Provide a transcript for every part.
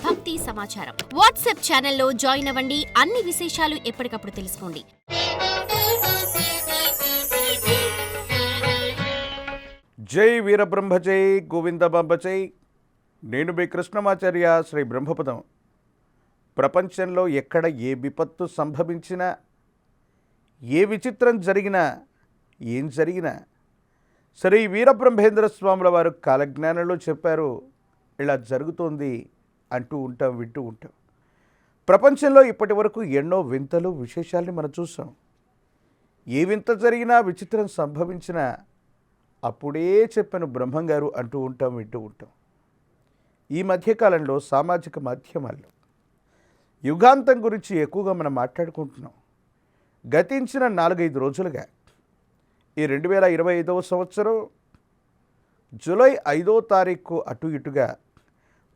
భక్తి సమాచారం. వాట్సాప్ ఛానల్లో జాయిన్ అవ్వండి. అన్ని విశేషాలు ఎప్పటికప్పుడు తెలుసుకోండి. జై వీరబ్రహ్మ జై గోవింద బాంబ జై. నేను మీ కృష్ణమాచార్య శ్రీ బ్రహ్మపదం. ప్రపంచంలో ఎక్కడ ఏ విపత్తు సంభవించినా, ఏ విచిత్రం జరిగినా, ఏం జరిగినా శ్రీ వీరబ్రహ్మేంద్ర స్వాముల వారు కాలజ్ఞానంలో చెప్పారు, ఇలా జరుగుతోంది అంటూ ఉంటాం, వింటూ ఉంటాం. ప్రపంచంలో ఇప్పటి వరకు ఎన్నో వింతలు విశేషాలని మనం చూసాం. ఏ వింత జరిగినా, విచిత్రం సంభవించినా అప్పుడే చెప్పాను బ్రహ్మంగారు అంటూ ఉంటాం, వింటూ ఉంటాం. ఈ మధ్యకాలంలో సామాజిక మాధ్యమాల్లో యుగాంతం గురించి ఎక్కువగా మనం మాట్లాడుకుంటున్నాం. గతించిన 4-5 రోజులుగా ఈ 2025వ సంవత్సరం జూలై 5వ తారీఖు అటు ఇటుగా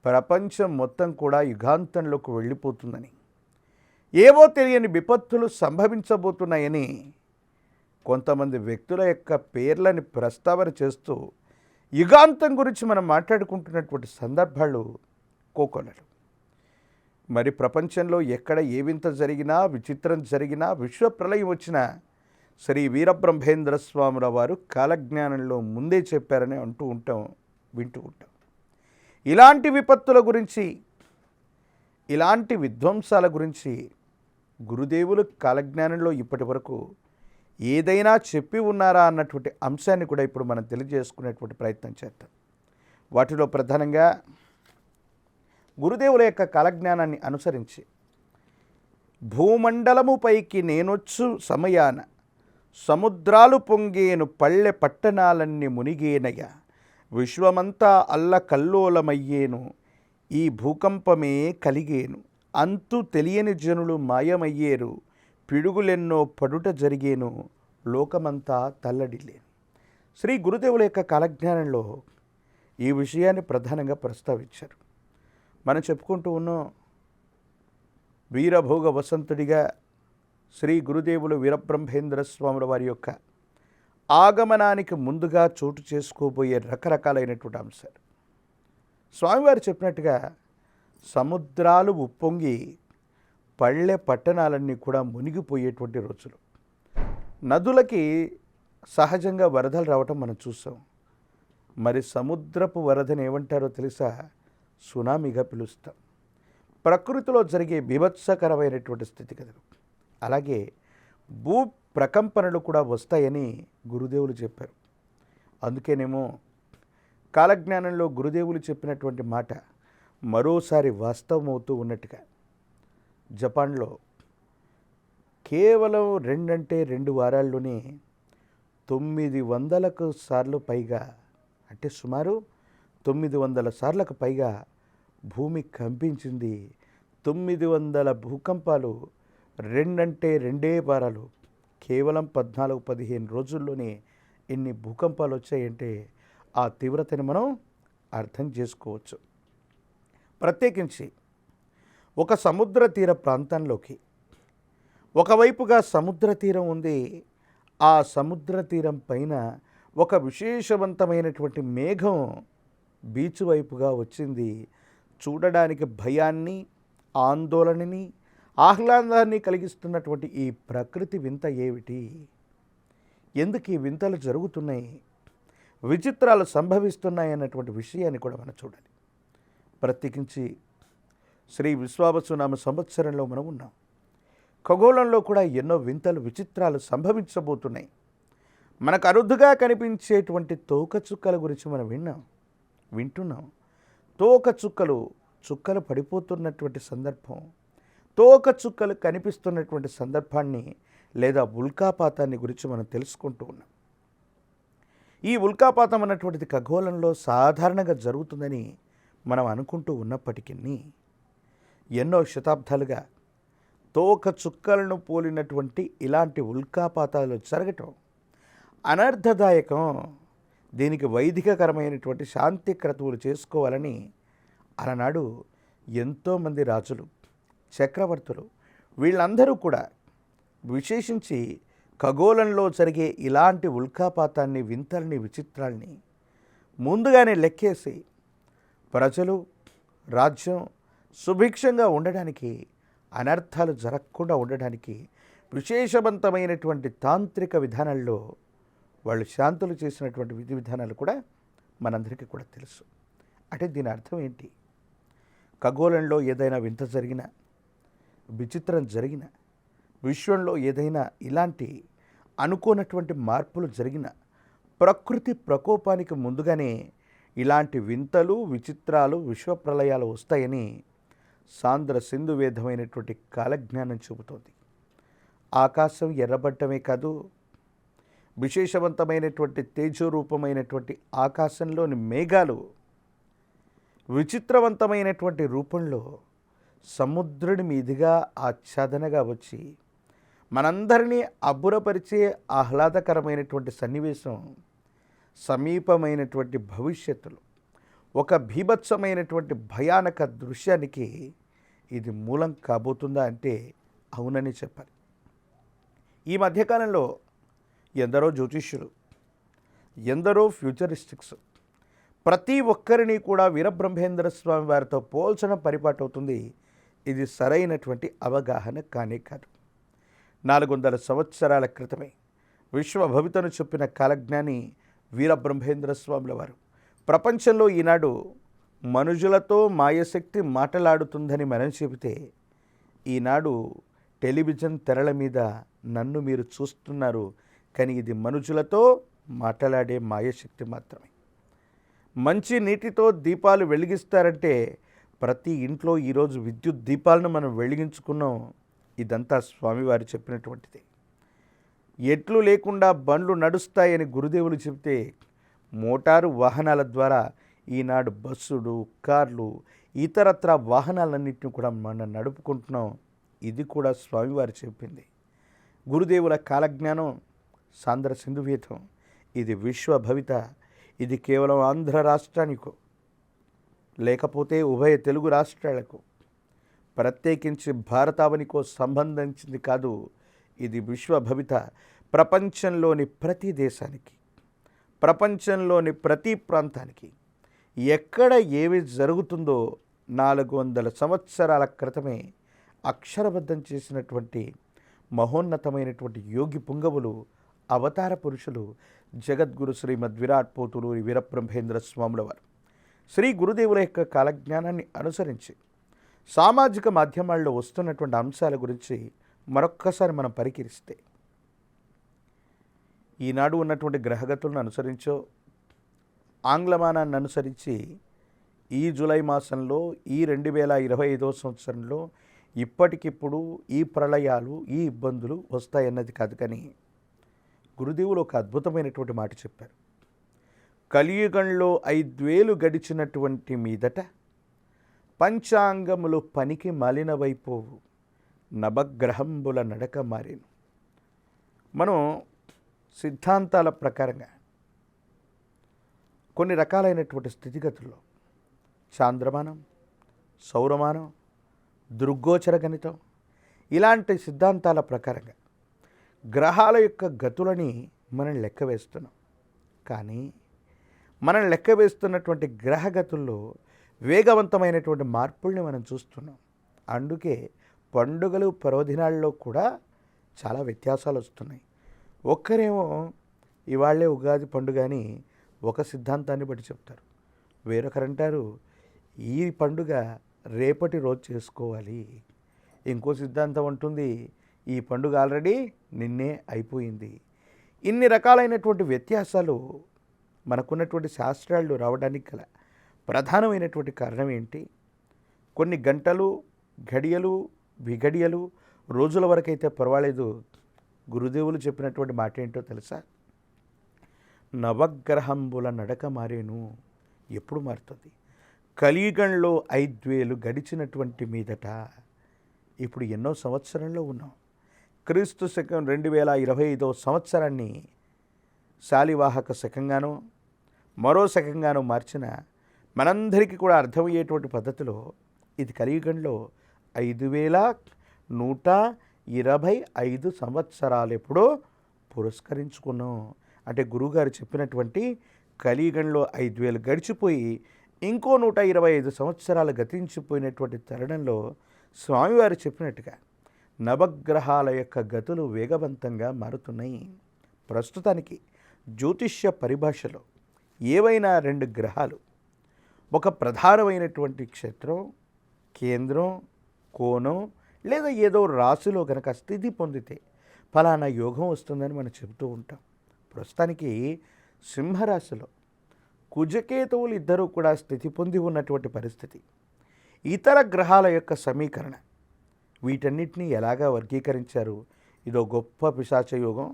ప్రపంచం మొత్తం కూడా యుగాంతంలోకి వెళ్ళిపోతుందని, ఏవో తెలియని విపత్తులు సంభవించబోతున్నాయని కొంతమంది వ్యక్తుల యొక్క పేర్లని ప్రస్తావన చేస్తూ యుగాంతం గురించి మనం మాట్లాడుకుంటున్నటువంటి సందర్భాలు కోకొల్లలు. మరి ప్రపంచంలో ఎక్కడ ఏ వింత జరిగినా, విచిత్రం జరిగినా, విశ్వప్రలయం వచ్చినా శ్రీ వీరబ్రహ్మేంద్ర స్వాముల వారు కాలజ్ఞానంలో ముందే చెప్పారని అంటూ ఉంటాం, వింటూ ఉంటాం. ఇలాంటి విపత్తుల గురించి, ఇలాంటి విధ్వంసాల గురించి గురుదేవులు కాలజ్ఞానంలో ఇప్పటి వరకు ఏదైనా చెప్పి ఉన్నారా అన్నటువంటి అంశాన్ని కూడా ఇప్పుడు మనం తెలియజేసుకునేటువంటి ప్రయత్నం చేద్దాం. వాటిలో ప్రధానంగా గురుదేవుల యొక్క కాలజ్ఞానాన్ని అనుసరించి భూమండలము పైకి నేనొచ్చు సమయాన సముద్రాలు పొంగేను పల్లె పట్టణాలన్నీ మునిగేనయ విశ్వమంతా అల్లకల్లోలమయ్యేను ఈ భూకంపమే కలిగేను అంతు తెలియని జనులు మాయమయ్యేరు పిడుగులెన్నో పడుట జరిగేను లోకమంతా తల్లడిల్లేను. శ్రీ గురుదేవుల యొక్క కాలజ్ఞానంలో ఈ విషయాన్ని ప్రధానంగా ప్రస్తావించారు. మనం చెప్పుకుంటూ ఉన్నాం, వీరభోగ వసంతుడిగా శ్రీ గురుదేవులు వీరబ్రహ్మేంద్ర స్వాముల వారి యొక్క ఆగమనానికి ముందుగా చోటు చేసుకోబోయే రకరకాలైనటువంటి అంశాలు. స్వామివారు చెప్పినట్టుగా సముద్రాలు ఉప్పొంగి పల్లె పట్టణాలన్నీ కూడా మునిగిపోయేటువంటి రోజులు. నదులకి సహజంగా వరదలు రావటం మనం చూసాం. మరి సముద్రపు వరదని ఏమంటారో తెలుసా? సునామీగా పిలుస్తాం. ప్రకృతిలో జరిగే బీభత్సకరమైనటువంటి స్థితిగతులు. అలాగే భూ ప్రకంపనలు కూడా వస్తాయని గురుదేవులు చెప్పారు. అందుకేనేమో కాలజ్ఞానంలో గురుదేవులు చెప్పినటువంటి మాట మరోసారి వాస్తవమవుతూ ఉన్నట్టుగా జపాన్లో కేవలం 2 వారాల్లోనే 900 సార్లు పైగా, అంటే సుమారు 900 సార్లకు పైగా భూమి కంపించింది. 900 భూకంపాలు, 2 వారాలు, కేవలం 14-15 రోజుల్లోనే ఎన్ని భూకంపాలు వచ్చాయంటే ఆ తీవ్రతని మనం అర్థం చేసుకోవచ్చు. ప్రత్యేకించి ఒక సముద్ర తీర ప్రాంతంలోకి ఒకవైపుగా సముద్ర తీరం ఉంది. ఆ సముద్ర తీరం పైన ఒక విశేషవంతమైనటువంటి మేఘం బీచ్ వైపుగా వచ్చింది. చూడడానికి భయాన్ని, ఆందోళనని, ఆహ్లాదాన్ని కలిగిస్తున్నటువంటి ఈ ప్రకృతి వింత ఏమిటి? ఎందుకు ఈ వింతలు జరుగుతున్నాయి, విచిత్రాలు సంభవిస్తున్నాయి అన్నటువంటి విషయాన్ని కూడా మనం చూడాలి. ప్రత్యేకించి శ్రీ విశ్వావసునామ సంవత్సరంలో మనం ఉన్నాం. ఖగోళంలో కూడా ఎన్నో వింతలు, విచిత్రాలు సంభవించబోతున్నాయి. మనకు అరుదుగా కనిపించేటువంటి తోకచుక్కల గురించి మనం వింటున్నాం. చుక్కలు పడిపోతున్నటువంటి సందర్భం, చుక్కలు కనిపిస్తున్నటువంటి సందర్భాన్ని లేదా ఉల్కాపాతాన్ని గురించి మనం తెలుసుకుంటూ ఉన్నాం. ఈ ఉల్కాపాతం అన్నటువంటిది ఖగోళంలో సాధారణంగా జరుగుతుందని మనం అనుకుంటూ ఉన్నప్పటికీ ఎన్నో శతాబ్దాలుగా చుక్కలను పోలినటువంటి ఇలాంటి ఉల్కాపాతాలు జరగటం అనర్థదాయకం. దీనికి వైదికకరమైనటువంటి శాంతి క్రతువులు చేసుకోవాలని అలనాడు ఎంతోమంది రాజులు, చక్రవర్తులు వీళ్ళందరూ కూడా విశేషించి ఖగోళంలో జరిగే ఇలాంటి ఉల్కాపాతాన్ని, వింతల్ని, విచిత్రాల్ని ముందుగానే లెక్కేసి ప్రజలు, రాజ్యం, సుభిక్షంగా ఉండడానికి, అనర్థాలు జరగకుండా ఉండడానికి విశేషవంతమైనటువంటి తాంత్రిక విధానాల్లో వాళ్ళు శాంతులు చేసినటువంటి విధి విధానాలు కూడా మనందరికీ కూడా తెలుసు. అంటే దీని అర్థం ఏంటి? ఖగోళంలో ఏదైనా వింత జరిగినా, విచిత్రం జరిగినా, విశ్వంలో ఏదైనా ఇలాంటి అనుకోనటువంటి మార్పులు జరిగిన, ప్రకృతి ప్రకోపానికి ముందుగానే ఇలాంటి వింతలు, విచిత్రాలు, విశ్వప్రలయాలు వస్తాయని సాంద్ర సింధు వేదమైనటువంటి కాలజ్ఞానం చెబుతోంది. ఆకాశం ఎర్రబట్టమే కాదు, విశేషవంతమైనటువంటి తేజోరూపమైనటువంటి ఆకాశంలోని మేఘాలు విచిత్రవంతమైనటువంటి రూపంలో సముద్రుడి మీదుగా ఆచ్ఛాదనగా వచ్చి మనందరినీ అబ్బురపరిచే ఆహ్లాదకరమైనటువంటి సన్నివేశం సమీపమైనటువంటి భవిష్యత్తులో ఒక భీభత్సమైనటువంటి భయానక దృశ్యానికి ఇది మూలం కాబోతుందా అంటే అవునని చెప్పాలి. ఈ మధ్యకాలంలో ఎందరో జ్యోతిష్యులు, ఎందరో ఫ్యూచరిస్టిక్స్ ప్రతి ఒక్కరిని కూడా వీరబ్రహ్మేంద్ర స్వామి వారితో పోల్చడం పరిపాటు అవుతుంది. ఇది సరైనటువంటి అవగాహన కానే కాదు. 400 సంవత్సరాల క్రితమే విశ్వభవితను చెప్పిన కాలజ్ఞాని వీరబ్రహ్మేంద్ర స్వాముల వారు ప్రపంచంలో ఈనాడు మనుషులతో మాయశక్తి మాటలాడుతుందని మనం చెబితే, ఈనాడు టెలివిజన్ తెరల మీద నన్ను మీరు చూస్తున్నారు, కానీ ఇది మనుషులతో మాట్లాడే మాయశక్తి మాత్రమే. మంచి నీటితో దీపాలు వెలిగిస్తారంటే ప్రతి ఇంట్లో ఈరోజు విద్యుత్ దీపాలను మనం వెలిగించుకున్నాం. ఇదంతా స్వామివారు చెప్పినటువంటిది. ఎట్లు లేకుండా బండ్లు నడుస్తాయని గురుదేవులు చెబితే, మోటారు వాహనాల ద్వారా ఈనాడు బస్సులు, కార్లు, ఇతరత్ర వాహనాలన్నింటినీ కూడా మనం నడుపుకుంటున్నాం. ఇది కూడా స్వామివారు చెప్పింది. గురుదేవుల కాలజ్ఞానం సాంద్ర సింధువేదం. ఇది విశ్వభవిత. ఇది కేవలం ఆంధ్ర రాష్ట్రానికో లేకపోతే ఉభయ తెలుగు రాష్ట్రాలకు, ప్రత్యేకించి భారతావనికో సంబంధించింది కాదు. ఇది విశ్వభవిత. ప్రపంచంలోని ప్రతి దేశానికి, ప్రపంచంలోని ప్రతి ప్రాంతానికి ఎక్కడ ఏమి జరుగుతుందో 400 సంవత్సరాల క్రితమే అక్షరబద్ధం చేసినటువంటి మహోన్నతమైనటువంటి యోగి పుంగవులు, అవతార పురుషులు జగద్గురు శ్రీమద్ విరాట్ పోతులూరి వీరబ్రహ్మేంద్ర స్వాముల వారు శ్రీ గురుదేవుల యొక్క కాలజ్ఞానాన్ని అనుసరించి సామాజిక మాధ్యమాల్లో వస్తున్నటువంటి అంశాల గురించి మరొక్కసారి మనం పరిశీలిస్తే, ఈనాడు ఉన్నటువంటి గ్రహగతులను అనుసరించో, ఆంగ్లమానాన్ని అనుసరించి ఈ జూలై మాసంలో, ఈ 2025వ సంవత్సరంలో ఇప్పటికిప్పుడు ఈ ప్రళయాలు, ఈ ఇబ్బందులు వస్తాయన్నది కాదు. కానీ గురుదేవులు ఒక అద్భుతమైనటువంటి మాట చెప్పారు. కలియుగంలో 5,000 గడిచినటువంటి మీదట పంచాంగములు పనికి మాలినవైపోవు, నవగ్రహంబుల నడక మారేను. మనం సిద్ధాంతాల ప్రకారంగా కొన్ని రకాలైనటువంటి స్థితిగతుల్లో చాంద్రమానం, సౌరమానం, దృగ్గోచర గణితం ఇలాంటి సిద్ధాంతాల ప్రకారంగా గ్రహాల యొక్క గతులని మనం లెక్క వేస్తున్నాం. కానీ మనం లెక్క వేస్తున్నటువంటి గ్రహగతుల్లో వేగవంతమైనటువంటి మార్పుల్ని మనం చూస్తున్నాం. అందుకే పండుగలు, పర్వదినాల్లో కూడా చాలా వ్యత్యాసాలు వస్తున్నాయి. ఒక్కరేమో ఇవాళ్లే ఉగాది పండుగ అని ఒక సిద్ధాంతాన్ని బట్టి చెప్తారు. వేరొకరంటారు ఈ పండుగ రేపటి రోజు చేసుకోవాలి. ఇంకో సిద్ధాంతం ఉంటుంది ఈ పండుగ ఆల్రెడీ నిన్నే అయిపోయింది. ఇన్ని రకాలైనటువంటి వ్యత్యాసాలు మనకున్నటువంటి శాస్త్రాలు రావడానికి గల ప్రధానమైనటువంటి కారణం ఏంటి? కొన్ని గంటలు, ఘడియలు, విఘడియలు, రోజుల వరకైతే పర్వాలేదు. గురుదేవులు చెప్పినటువంటి మాట ఏంటో తెలుసా? నవగ్రహంబుల నడక మారేను. ఎప్పుడు మారుతుంది? కలియుగంలో 5,000 గడిచినటువంటి మీదట. ఇప్పుడు ఎన్నో సంవత్సరంలో ఉన్నాం. క్రీస్తు శకం 2025వ సంవత్సరాన్ని శాలివాహక శకంగానో మరో శకంగానో మార్చిన మనందరికీ కూడా అర్థమయ్యేటువంటి పద్ధతిలో ఇది కలియుగంలో 5,125 సంవత్సరాలు ఎప్పుడో పురస్కరించుకున్నాం. అంటే గురువుగారు చెప్పినటువంటి కలియుగంలో 5,000 గడిచిపోయి ఇంకో 125 సంవత్సరాలు గతించిపోయినటువంటి తరుణంలో స్వామివారు చెప్పినట్టుగా నవగ్రహాల యొక్క గతులు వేగవంతంగా మారుతున్నాయి. ప్రస్తుతానికి జ్యోతిష్య పరిభాషలో ఏవైనా 2 గ్రహాలు ఒక ప్రధానమైనటువంటి క్షేత్రం, కేంద్రం, కోణం లేదా ఏదో రాశిలో గనక స్థితి పొందితే ఫలానా యోగం వస్తుందని మనం చెబుతూ ఉంటాం. ప్రస్తుతానికి సింహరాశిలో కుజకేతువులు ఇద్దరూ కూడా స్థితి పొంది ఉన్నటువంటి పరిస్థితి. ఇతర గ్రహాల యొక్క సమీకరణ వీటన్నిటినీ ఎలాగా వర్గీకరించారు? ఇదో గొప్ప పిశాచ యోగం.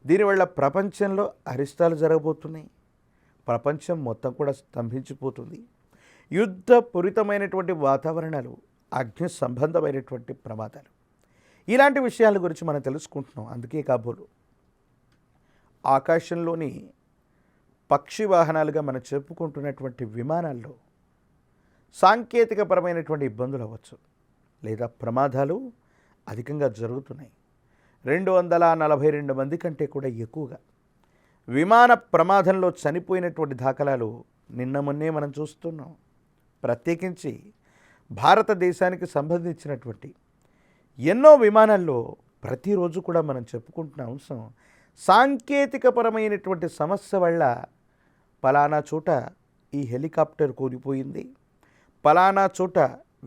దీనివల్ల ప్రపంచంలో అరిష్టాలు జరగబోతున్నాయి. ప్రపంచం మొత్తం కూడా స్తంభించిపోతుంది. యుద్ధపూరితమైనటువంటి వాతావరణాలు, అగ్ని సంబంధమైనటువంటి ప్రమాదాలు, ఇలాంటి విషయాల గురించి మనం తెలుసుకుంటున్నాం. అందుకే కాబోలు ఆకాశంలోని పక్షి వాహనాలుగా మనం చెప్పుకుంటున్నటువంటి విమానాల్లో సాంకేతికపరమైనటువంటి ఇబ్బందులు అవ్వచ్చు లేదా ప్రమాదాలు అధికంగా జరుగుతున్నాయి. 242 మంది కంటే కూడా ఎక్కువగా విమాన ప్రమాదంలో చనిపోయినటువంటి దాఖలాలు నిన్న మొన్నే మనం చూస్తున్నాం. ప్రత్యేకించి భారతదేశానికి సంబంధించినటువంటి ఎన్నో విమానాల్లో ప్రతిరోజు కూడా మనం చెప్పుకుంటున్న అంశం సాంకేతికపరమైనటువంటి సమస్య వల్ల పలానా చోట ఈ హెలికాప్టర్ కూలిపోయింది, పలానా చోట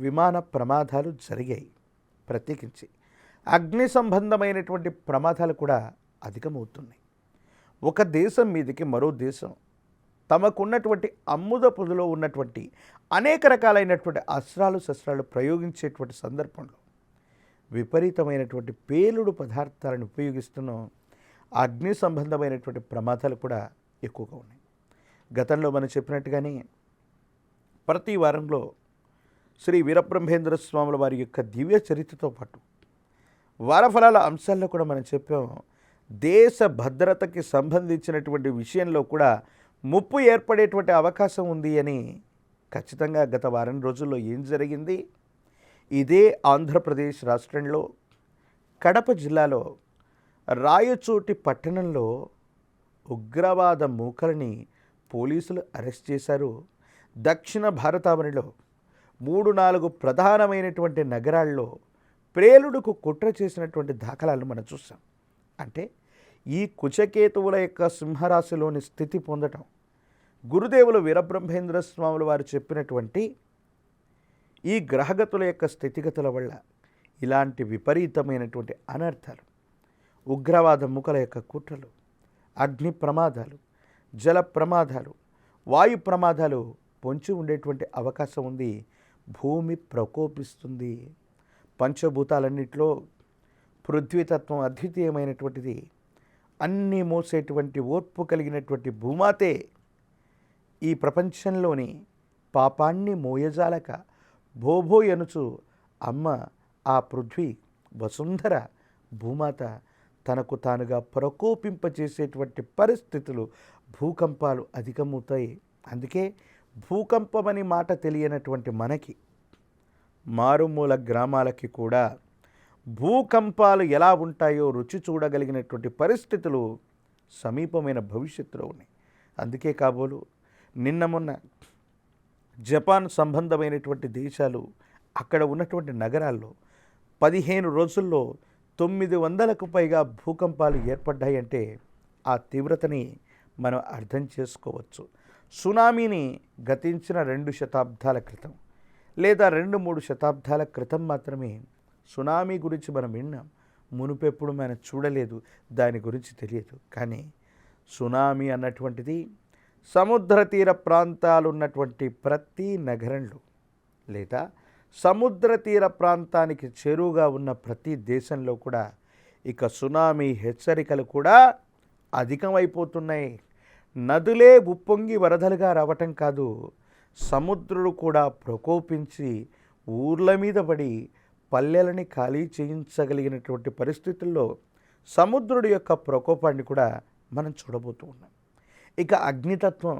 విమాన ప్రమాదాలు జరిగాయి. ప్రత్యేకించి అగ్ని సంబంధమైనటువంటి ప్రమాదాలు కూడా అధికమవుతున్నాయి. ఒక దేశం మీదకి మరో దేశం తమకున్నటువంటి అమ్ముద పొదులో ఉన్నటువంటి అనేక రకాలైనటువంటి అస్త్రాలు శస్త్రాలు ప్రయోగించేటువంటి సందర్భంలో విపరీతమైనటువంటి పేలుడు పదార్థాలను ఉపయోగిస్తున్న అగ్ని సంబంధమైనటువంటి ప్రమాదాలు కూడా ఎక్కువగా ఉన్నాయి. గతంలో మనం చెప్పినట్టుగానే ప్రతి వారంలో శ్రీ వీరబ్రహ్మేంద్ర స్వాముల వారి యొక్క దివ్య చరిత్రతో పాటు వారఫలాల అంశాల్లో కూడా మనం చెప్పాం. దేశ భద్రతకి సంబంధించినటువంటి విషయంలో కూడా ముప్పు ఏర్పడేటువంటి అవకాశం ఉంది అని ఖచ్చితంగా గత వారం రోజుల్లో ఏం జరిగింది? ఇదే ఆంధ్రప్రదేశ్ రాష్ట్రంలో కడప జిల్లాలో రాయచోటి పట్టణంలో ఉగ్రవాద మూకల్ని పోలీసులు అరెస్ట్ చేశారు. దక్షిణ భారతావనిలో 3-4 ప్రధానమైనటువంటి నగరాల్లో ప్రేలుడుకు కుట్ర చేసినటువంటి దాఖలాలను మనం చూసాం. అంటే ఈ కుచకేతువుల యొక్క సింహరాశిలోని స్థితి పొందటం, గురుదేవులు వీరబ్రహ్మేంద్ర స్వాముల వారు చెప్పినటువంటి ఈ గ్రహగతుల యొక్క స్థితిగతుల వల్ల ఇలాంటి విపరీతమైనటువంటి అనర్థాలు, ఉగ్రవాద ముఖల యొక్క కుట్రలు, అగ్ని ప్రమాదాలు, జల ప్రమాదాలు, వాయు ప్రమాదాలు పొంచి ఉండేటువంటి అవకాశం ఉంది. భూమి ప్రకోపిస్తుంది. పంచభూతాలన్నింటిలో పృథ్వీతత్వం అద్వితీయమైనటువంటిది. అన్నీ మోసేటువంటి ఓర్పు కలిగినటువంటి భూమాతే ఈ ప్రపంచంలోని పాపాన్ని మోయజాలక భోభోయనుచు అమ్మ ఆ పృథ్వీ వసుంధర భూమాత తనకు తానుగా ప్రకోపింపచేసేటువంటి పరిస్థితులు, భూకంపాలు అధికమవుతాయి. అందుకే భూకంపమని మాట తెలియనటువంటి మనకి మారుమూల గ్రామాలకి కూడా భూకంపాలు ఎలా ఉంటాయో రుచి చూడగలిగినటువంటి పరిస్థితులు సమీపమైన భవిష్యత్తులో ఉన్నాయి. అందుకే కాబోలు నిన్న మొన్న జపాన్ సంబంధమైనటువంటి దేశాలు అక్కడ ఉన్నటువంటి నగరాల్లో 15 రోజుల్లో 900కు పైగా భూకంపాలు ఏర్పడ్డాయంటే ఆ తీవ్రతని మనం అర్థం చేసుకోవచ్చు. సునామీని గతించిన 2 శతాబ్దాల క్రితం లేదా 2-3 శతాబ్దాల క్రితం మాత్రమే సునామీ గురించి మనం విన్నాం. మునుపెప్పుడు మనం చూడలేదు, దాని గురించి తెలియదు. కానీ సునామీ అన్నటువంటిది సముద్ర తీర ప్రాంతాలు ఉన్నటువంటి ప్రతి నగరంలో లేదా సముద్ర తీర ప్రాంతానికి చేరువుగా ఉన్న ప్రతి దేశంలో కూడా ఇక సునామీ హెచ్చరికలు కూడా అధికమైపోతున్నాయి. నదులే ఉప్పొంగి వరదలుగా రావటం కాదు, సముద్రుడు కూడా ప్రకోపించి ఊర్ల మీద పడి పల్లెలని ఖాళీ చేయించగలిగినటువంటి పరిస్థితుల్లో సముద్రుడి యొక్క ప్రకోపాన్ని కూడా మనం చూడబోతూ ఉన్నాం. ఇక అగ్నితత్వం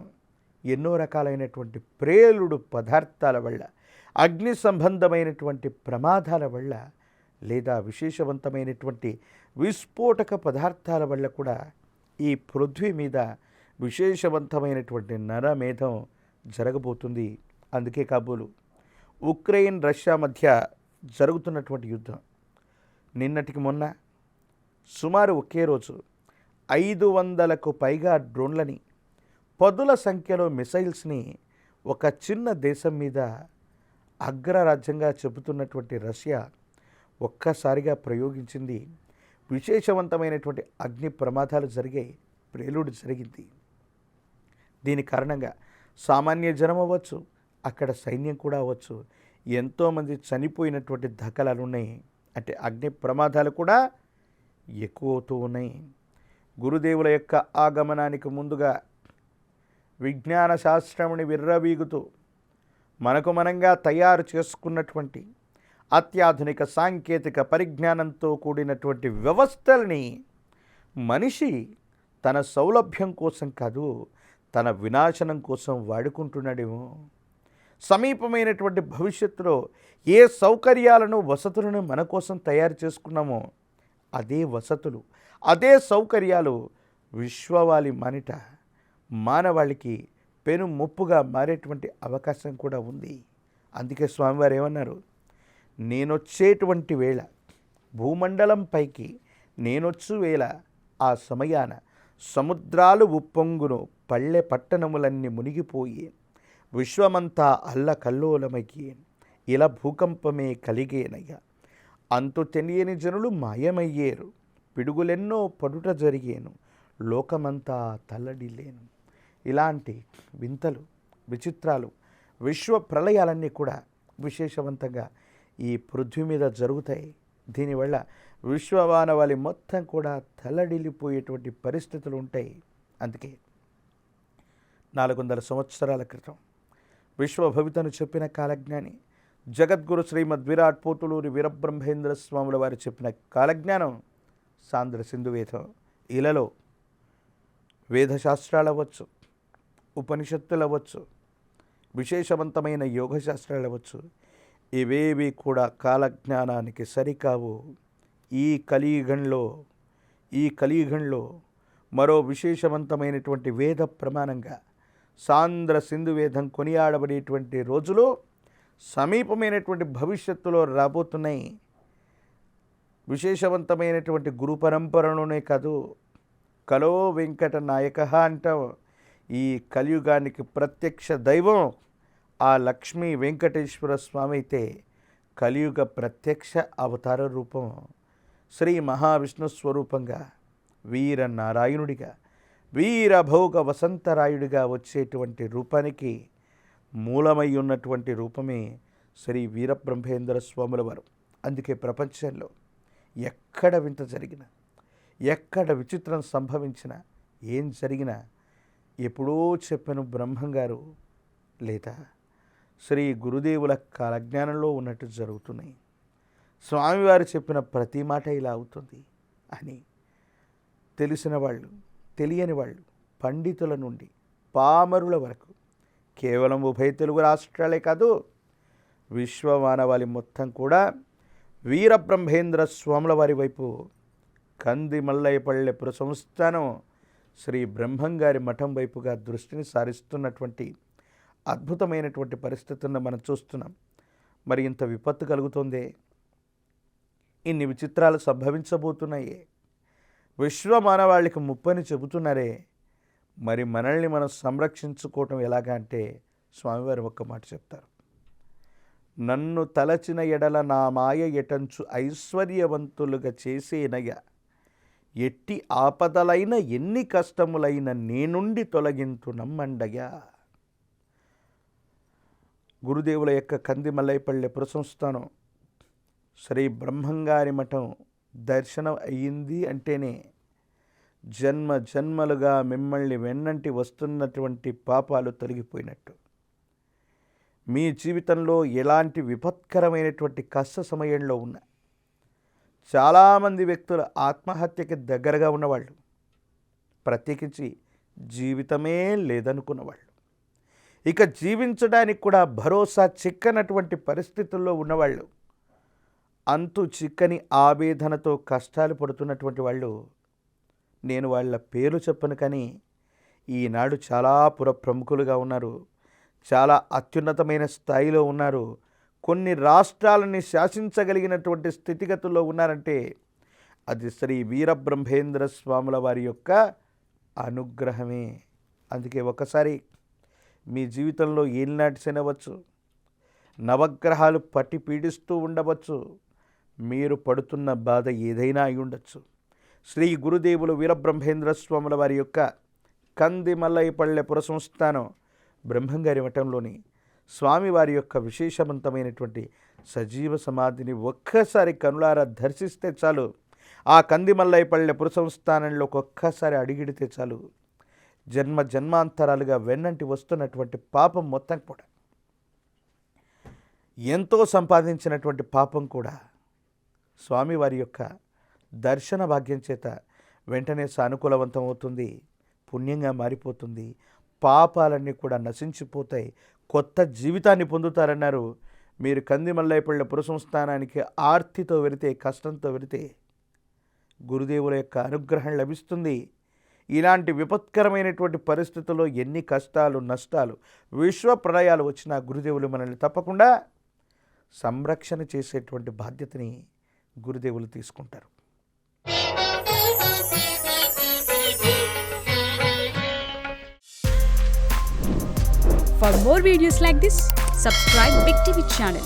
ఎన్నో రకాలైనటువంటి ప్రేలుడు పదార్థాల వల్ల, అగ్ని సంబంధమైనటువంటి ప్రమాదాల వల్ల లేదా విశేషవంతమైనటువంటి విస్ఫోటక పదార్థాల వల్ల కూడా ఈ పృథ్వీ మీద విశేషవంతమైనటువంటి నరమేధం జరగబోతుంది. అందుకే కాబోలు ఉక్రెయిన్ రష్యా మధ్య జరుగుతున్నటువంటి యుద్ధం నిన్నటికి మొన్న సుమారు ఒకే రోజు 500కు పైగా డ్రోన్లని, పదుల సంఖ్యలో మిసైల్స్ని ఒక చిన్న దేశం మీద అగ్రరాజ్యంగా చెబుతున్నటువంటి రష్యా ఒక్కసారిగా ప్రయోగించింది. విశేషవంతమైనటువంటి అగ్ని ప్రమాదాలు జరిగాయి, ప్రేలుడు జరిగింది. దీని కారణంగా సామాన్య జనం అవ్వచ్చు, అక్కడ సైన్యం కూడా అవ్వచ్చు, ఎంతోమంది చనిపోయినటువంటి దాఖలాలు ఉన్నాయి. అంటే అగ్ని ప్రమాదాలు కూడా ఎక్కువ అవుతూ ఉన్నాయి. గురుదేవుల యొక్క ఆగమనానికి ముందుగా విజ్ఞాన శాస్త్రముని విర్రవీగుతూ మనకు మనంగా తయారు చేసుకున్నటువంటి అత్యాధునిక సాంకేతిక పరిజ్ఞానంతో కూడినటువంటి వ్యవస్థల్ని మనిషి తన సౌలభ్యం కోసం కాదు, తన వినాశనం కోసం వాడుకుంటున్నాడేమో. సమీపమైనటువంటి భవిష్యత్తులో ఏ సౌకర్యాలను, వసతులను మన కోసం తయారు చేసుకున్నామో అదే వసతులు, అదే సౌకర్యాలు విశ్వవాలి మానిట మానవాళికి పెను ముప్పుగా మారేటువంటి అవకాశం కూడా ఉంది. అందుకే స్వామివారు ఏమన్నారు, నేనొచ్చేటువంటి వేళ, భూమండలం పైకి నేనొచ్చు వేళ, ఆ సమయాన సముద్రాలు ఉప్పొంగును, పల్లె పట్టణములన్నీ మునిగిపోయి, విశ్వమంతా అల్లకల్లోలమయ్యి, ఇలా భూకంపమే కలిగేనయ్య, అంతు తెలియని జనులు మాయమయ్యేరు, పిడుగులెన్నో పడుట జరిగేను, లోకమంతా తల్లడిల్లేను. ఇలాంటి వింతలు, విచిత్రాలు, విశ్వ ప్రళయాలన్నీ కూడా విశేషవంతంగా ఈ పృథ్వీ మీద జరుగుతాయి. దీనివల్ల విశ్వమానవాళి మొత్తం కూడా తల్లడిల్లిపోయేటువంటి పరిస్థితులు ఉంటాయి. అందుకే 400 సంవత్సరాల క్రితం విశ్వభవితను చెప్పిన కాలజ్ఞాని జగద్గురు శ్రీమద్ విరాట్ పోతులూరి వీరబ్రహ్మేంద్ర స్వాముల వారు చెప్పిన కాలజ్ఞానం సాంద్ర సింధు వేదం. ఇలలో వేదశాస్త్రాలు అవ్వచ్చు, ఉపనిషత్తులు అవ్వచ్చు, విశేషవంతమైన యోగశాస్త్రాలు అవ్వచ్చు, ఇవేవి కూడా కాలజ్ఞానానికి సరికావు. ఈ కలియుగంలో మరో విశేషవంతమైనటువంటి వేద ప్రమాణంగా సాంద్ర సింధు వేదం కొనియాడబడేటువంటి రోజులు సమీపమైనటువంటి భవిష్యత్తులో రాబోతున్నాయి. విశేషవంతమైనటువంటి గురు పరంపరలోనే కాదు, కలో వెంకట నాయక అంటాం. ఈ కలియుగానికి ప్రత్యక్ష దైవం ఆ లక్ష్మీ వెంకటేశ్వర స్వామి అయితే, కలియుగ ప్రత్యక్ష అవతార రూపం శ్రీ మహావిష్ణు స్వరూపంగా, వీర నారాయణుడిగా, వీరభోగ వసంతరాయుడిగా వచ్చేటువంటి రూపానికి మూలమై ఉన్నటువంటి రూపమే శ్రీ వీరబ్రహ్మేంద్ర స్వాముల వారు. అందుకే ప్రపంచంలో ఎక్కడ వింత జరిగినా, ఎక్కడ విచిత్రం సంభవించినా, ఏం జరిగినా ఎప్పుడో చెప్పను బ్రహ్మంగారు లేదా శ్రీ గురుదేవుల కాలజ్ఞానంలో ఉన్నట్టు జరుగుతున్నాయి, స్వామివారు చెప్పిన ప్రతి మాట ఇలా అవుతుంది అని తెలిసిన వాళ్ళు, తెలియని వాళ్ళు, పండితుల నుండి పామరుల వరకు, కేవలం ఉభయ తెలుగు రాష్ట్రాలే కాదు, విశ్వమానవాళి మొత్తం కూడా వీరబ్రహ్మేంద్ర స్వాముల వారి వైపు, కంది మల్లయ్యపల్లె పుర సంస్థానం శ్రీ బ్రహ్మంగారి మఠం వైపుగా దృష్టిని సారిస్తున్నటువంటి అద్భుతమైనటువంటి పరిస్థితులను మనం చూస్తున్నాం. మరి ఇంత విపత్తు కలుగుతోందే, ఇన్ని విచిత్రాలు సంభవించబోతున్నాయే, విశ్వమానవాళికి ముప్పని చెబుతున్నారే, మరి మనల్ని మనం సంరక్షించుకోవటం ఎలాగా అంటే స్వామివారు ఒక్క మాట చెప్తారు, నన్ను తలచిన ఎడల నా మాయ ఎటంచు ఐశ్వర్యవంతులుగా చేసేనయ్య, ఎట్టి ఆపదలైన ఎన్ని కష్టములైన నేనుండి తొలగింతు నమ్మండయ్యా. గురుదేవుల యొక్క కంది మల్లైపల్లె పురసంస్థానం శ్రీ బ్రహ్మంగారి మఠం దర్శనం అయ్యింది అంటేనే జన్మ జన్మలుగా మిమ్మల్ని వెన్నంటి వస్తున్నటువంటి పాపాలు తొలగిపోయినట్టు. మీ జీవితంలో ఎలాంటి విపత్కరమైనటువంటి కష్ట సమయంలో ఉన్న చాలామంది వ్యక్తులు ఆత్మహత్యకి దగ్గరగా ఉన్నవాళ్ళు, ప్రత్యేకించి జీవితమే లేదనుకున్నవాళ్ళు, ఇక జీవించడానికి కూడా భరోసా చిక్కనటువంటి పరిస్థితుల్లో ఉన్నవాళ్ళు, అంతు చిక్కని ఆవేదనతో కష్టాలు పడుతున్నటువంటి వాళ్ళు, నేను వాళ్ళ పేరు చెప్పను కానీ ఈనాడు చాలా ప్రముఖులుగా ఉన్నారు, చాలా అత్యున్నతమైన స్థాయిలో ఉన్నారు. కొన్ని రాష్ట్రాలని శాసించగలిగినటువంటి స్థితిగతుల్లో ఉన్నారంటే అది శ్రీ వీరబ్రహ్మేంద్ర స్వాముల వారి యొక్క అనుగ్రహమే. అందుకే ఒకసారి మీ జీవితంలో ఏలినాటి శనవచ్చు, నవగ్రహాలు పట్టి పీడిస్తూ ఉండవచ్చు, మీరు పడుతున్న బాధ ఏదైనా అయి ఉండొచ్చు. శ్రీ గురుదేవులు వీరబ్రహ్మేంద్ర స్వాముల వారి యొక్క కంది మల్లయ్యపల్లె పురసంస్థానం బ్రహ్మంగారి మఠంలోని స్వామివారి యొక్క విశేషవంతమైనటువంటి సజీవ సమాధిని ఒక్కసారి కనులారా దర్శిస్తే చాలు, ఆ కంది మల్లయ్యపల్లె పురసంస్థానంలోకి ఒక్కసారి అడిగిడితే చాలు, జన్మ జన్మాంతరాలుగా వెన్నంటి వస్తున్నటువంటి పాపం మొత్తం కూడా, ఎంతో సంపాదించినటువంటి పాపం కూడా స్వామివారి యొక్క దర్శన భాగ్యం చేత వెంటనే సానుకూలవంతం అవుతుంది, పుణ్యంగా మారిపోతుంది, పాపాలన్నీ కూడా నశించిపోతాయి, కొత్త జీవితాన్ని పొందుతారన్నారు. మీరు కంది మల్లయ్యపల్లె పురసంస్థానానికి ఆర్తితో వెళితే, కష్టంతో వెళితే గురుదేవుల యొక్క అనుగ్రహం లభిస్తుంది. ఇలాంటి విపత్కరమైనటువంటి పరిస్థితుల్లో ఎన్ని కష్టాలు, నష్టాలు, విశ్వ ప్రళయాలు వచ్చినా గురుదేవులు మనల్ని తప్పకుండా సంరక్షణ చేసేటువంటి బాధ్యతని గురుదేవులు తీసుకుంటారు. For more videos like this, subscribe Big TV channel.